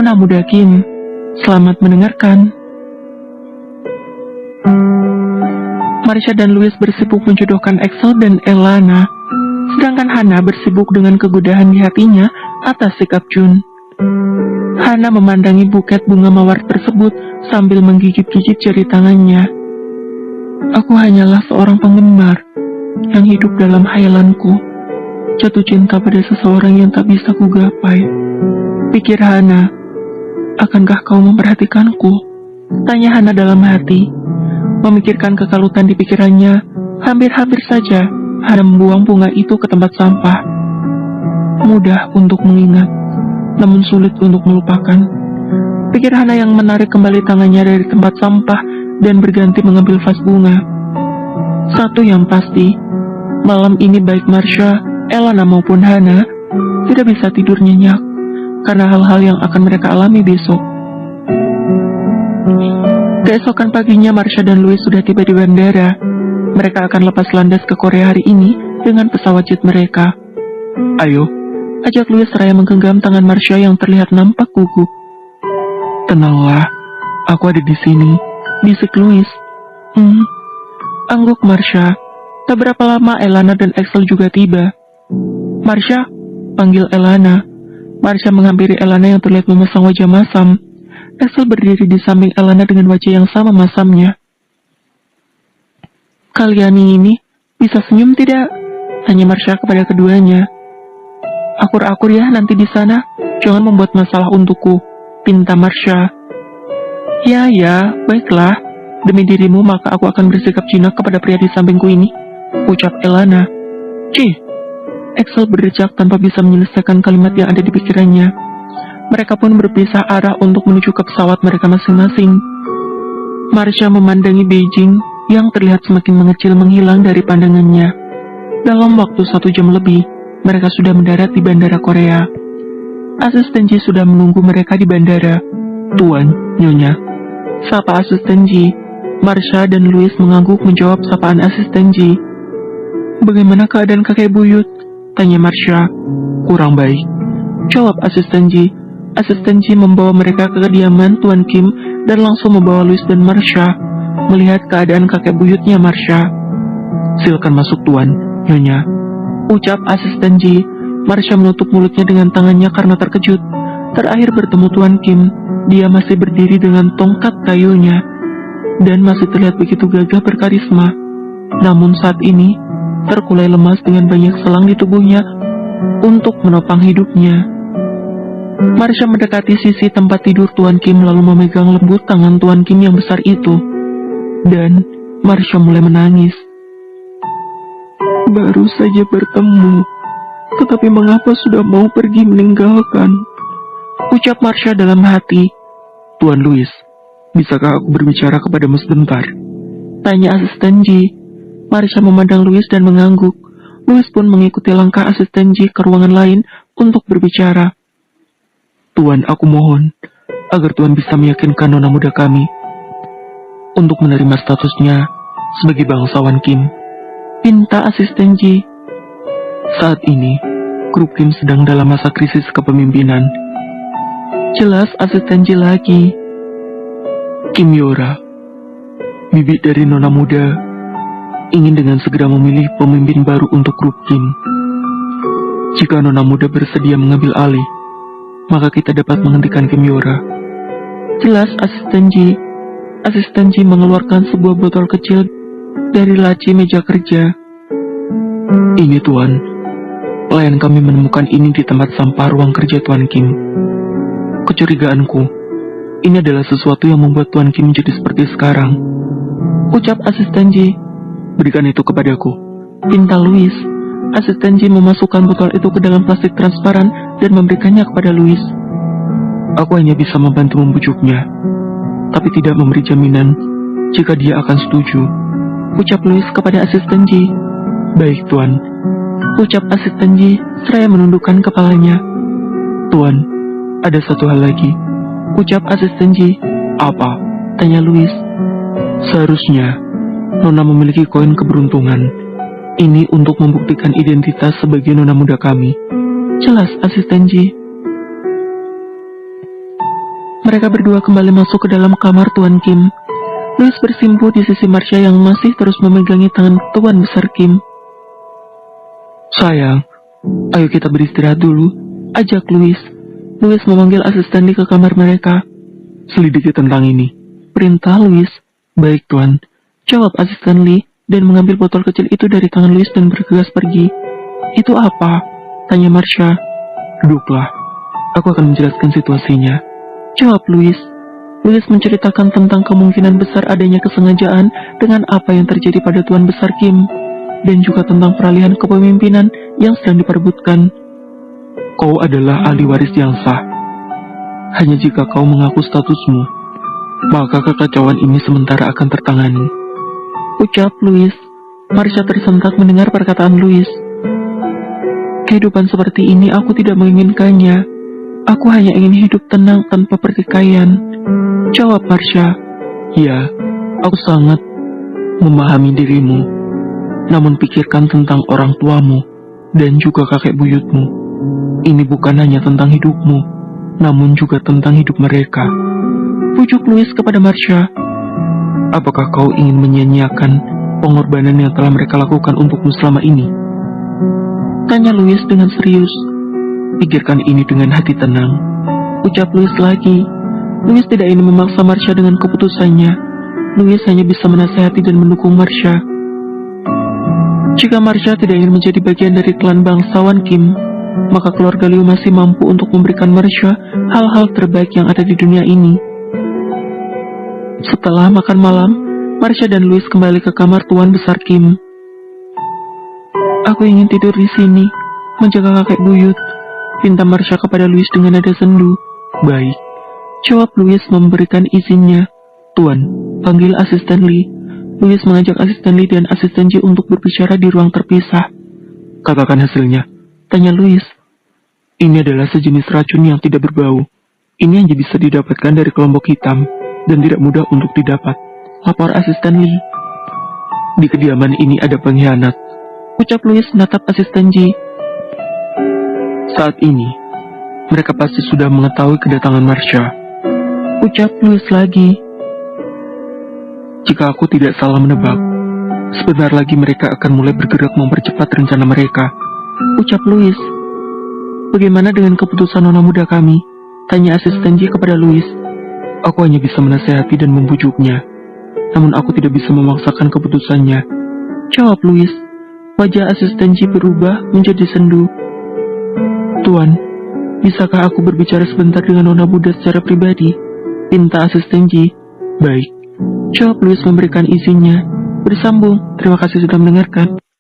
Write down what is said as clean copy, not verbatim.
Nona Muda Kim. Selamat mendengarkan. Marsha dan Louis bersibuk menjodohkan Axel dan Elana, sedangkan Hana bersibuk dengan kegudahan di hatinya atas sikap Jun. Hana memandangi buket bunga mawar tersebut sambil menggigit-gigit jari tangannya. Aku hanyalah seorang penggemar yang hidup dalam hayalanku, jatuh cinta pada seseorang yang tak bisa kugapai. Pikir Hana. Akankah kau memperhatikanku? Tanya Hana dalam hati. Memikirkan kekalutan di pikirannya, hampir-hampir saja Hana membuang bunga itu ke tempat sampah. Mudah untuk mengingat, namun sulit untuk melupakan. Pikir Hana yang menarik kembali tangannya dari tempat sampah dan berganti mengambil vas bunga. Satu yang pasti, malam ini baik Marsha, Elana maupun Hana tidak bisa tidur nyenyak karena hal-hal yang akan mereka alami besok. Keesokan paginya Marsha dan Louis sudah tiba di bandara. Mereka akan lepas landas ke Korea hari ini dengan pesawat jet mereka. Ayo, ajak Louis seraya menggenggam tangan Marsha yang terlihat nampak gugup. Tenanglah, aku ada di sini, bisik Louis. Angguk Marsha. Tak berapa lama Elana dan Axel juga tiba. Marsha, panggil Elana. Marsha menghampiri Elana yang terlihat memasang wajah masam. Axel berdiri di samping Elana dengan wajah yang sama masamnya. Kalian ini bisa senyum tidak? Tanya Marsha kepada keduanya. Akur-akur ya nanti di sana, jangan membuat masalah untukku, pinta Marsha. Ya, baiklah. Demi dirimu maka aku akan bersikap jinak kepada pria di sampingku ini, ucap Elana. Axel berdecak tanpa bisa menyelesaikan kalimat yang ada di pikirannya. Mereka pun berpisah arah untuk menuju ke pesawat mereka masing-masing. Marsha memandangi Beijing yang terlihat semakin mengecil menghilang dari pandangannya. Dalam waktu 1 jam lebih, mereka sudah mendarat di bandara Korea. Asisten Ji sudah menunggu mereka di bandara. Tuan, Nyonya. Sapa asisten Ji. Marsha dan Louis mengangguk menjawab sapaan asisten Ji. Bagaimana keadaan kakek buyut? Tanya Marsha. Kurang baik, jawab asisten Ji. Asisten Ji membawa mereka ke kediaman Tuan Kim dan langsung membawa Louis dan Marsha. Melihat keadaan kakek buyutnya Marsha. Silakan masuk Tuan, Nyonya, ucap asisten Ji. Marsha menutup mulutnya dengan tangannya karena terkejut. Terakhir bertemu Tuan Kim, dia masih berdiri dengan tongkat kayunya dan masih terlihat begitu gagah berkarisma. Namun saat ini terkulai lemas dengan banyak selang di tubuhnya untuk menopang hidupnya. Marsha mendekati sisi tempat tidur Tuan Kim lalu memegang lembut tangan Tuan Kim yang besar itu. Dan Marsha mulai menangis. Baru saja bertemu, tetapi mengapa sudah mau pergi meninggalkan? Ucap Marsha dalam hati. Tuan Louis, bisakah aku berbicara kepadamu sebentar? Tanya asisten Ji. Marsha memandang Louis dan mengangguk. Louis pun mengikuti langkah asisten Ji ke ruangan lain untuk berbicara. Tuan, aku mohon agar Tuan bisa meyakinkan nona muda kami untuk menerima statusnya sebagai bangsawan Kim, pinta asisten Ji. Saat ini, grup Kim sedang dalam masa krisis kepemimpinan. Jelas asisten Ji lagi. Kim Yora, bibit dari nona muda, ingin dengan segera memilih pemimpin baru untuk grup Kim. Jika nona muda bersedia mengambil alih, maka kita dapat menghentikan Kim Yora. Jelas asisten Ji. Asisten Ji mengeluarkan sebuah botol kecil dari laci meja kerja. Ini Tuan, pelayan kami menemukan ini di tempat sampah ruang kerja Tuan Kim. Kecurigaanku, ini adalah sesuatu yang membuat Tuan Kim jadi seperti sekarang, ucap asisten Ji. Berikan itu kepadaku, pinta Louis. Asisten Ji memasukkan botol itu ke dalam plastik transparan dan memberikannya kepada Louis. Aku hanya bisa membantu membujuknya, tapi tidak memberi jaminan jika dia akan setuju, ucap Louis kepada asisten Ji. Baik Tuan, ucap asisten Ji seraya menundukkan kepalanya. Tuan, ada satu hal lagi, ucap asisten Ji. Apa? Tanya Louis. Seharusnya Nona memiliki koin keberuntungan. Ini untuk membuktikan identitas sebagai nona muda kami. Jelas asisten Ji. Mereka berdua kembali masuk ke dalam kamar Tuan Kim. Louis bersimpuh di sisi Marsha yang masih terus memegangi tangan Tuan Besar Kim. Sayang, ayo kita beristirahat dulu, ajak Louis. Louis memanggil asisten Lee ke kamar mereka. Selidiki tentang ini, perintah Louis. Baik Tuan, jawab asisten Lee dan mengambil botol kecil itu dari tangan Louis dan bergegas pergi. Itu apa? Tanya Marsha. Duduklah, aku akan menjelaskan situasinya, jawab Louis. Louis menceritakan tentang kemungkinan besar adanya kesengajaan dengan apa yang terjadi pada Tuan Besar Kim, dan juga tentang peralihan kepemimpinan yang sedang diperebutkan. Kau adalah ahli waris yang sah. Hanya jika kau mengaku statusmu, maka kekacauan ini sementara akan tertangani, ucap Louis. Marsha tersentak mendengar perkataan Louis. Kehidupan seperti ini aku tidak menginginkannya. Aku hanya ingin hidup tenang tanpa pertikaian, jawab Marsha. Ya, aku sangat memahami dirimu. Namun pikirkan tentang orang tuamu dan juga kakek buyutmu. Ini bukan hanya tentang hidupmu, namun juga tentang hidup mereka. Pujuk Louis kepada Marsha. Apakah kau ingin menyia-nyiakan pengorbanan yang telah mereka lakukan untukmu selama ini? Tanya Louis dengan serius. Pikirkan ini dengan hati tenang, ucap Louis lagi. Louis tidak ingin memaksa Marsha dengan keputusannya. Louis hanya bisa menasihati dan mendukung Marsha. Jika Marsha tidak ingin menjadi bagian dari klan bangsawan Kim, maka keluarga Liu masih mampu untuk memberikan Marsha hal-hal terbaik yang ada di dunia ini. Setelah makan malam, Marsha dan Louis kembali ke kamar Tuan Besar Kim. Aku ingin tidur di sini, menjaga kakek buyut, pinta Marsha kepada Louis dengan nada sendu. Baik, jawab Louis memberikan izinnya. Tuan, panggil asisten Lee. Louis mengajak asisten Lee dan asisten Ji untuk berbicara di ruang terpisah. Katakan hasilnya, tanya Louis. Ini adalah sejenis racun yang tidak berbau. Ini hanya bisa didapatkan dari kelompok hitam dan tidak mudah untuk didapat, lapor asisten Lee. Di kediaman ini ada pengkhianat, ucap Louis menatap asisten Ji. Saat ini, mereka pasti sudah mengetahui kedatangan Marsha, ucap Louis lagi. Jika aku tidak salah menebak, sebentar lagi mereka akan mulai bergerak mempercepat rencana mereka, ucap Louis. Bagaimana dengan keputusan nona muda kami? Tanya asisten Ji kepada Louis. Aku hanya bisa menasihati dan membujuknya, namun aku tidak bisa memaksakan keputusannya, jawab Louis. Wajah asisten Ji berubah menjadi sendu. Tuan, bisakah aku berbicara sebentar dengan nona muda secara pribadi? Pinta asisten Ji. Baik, jawab Louis memberikan izinnya. Bersambung, terima kasih sudah mendengarkan.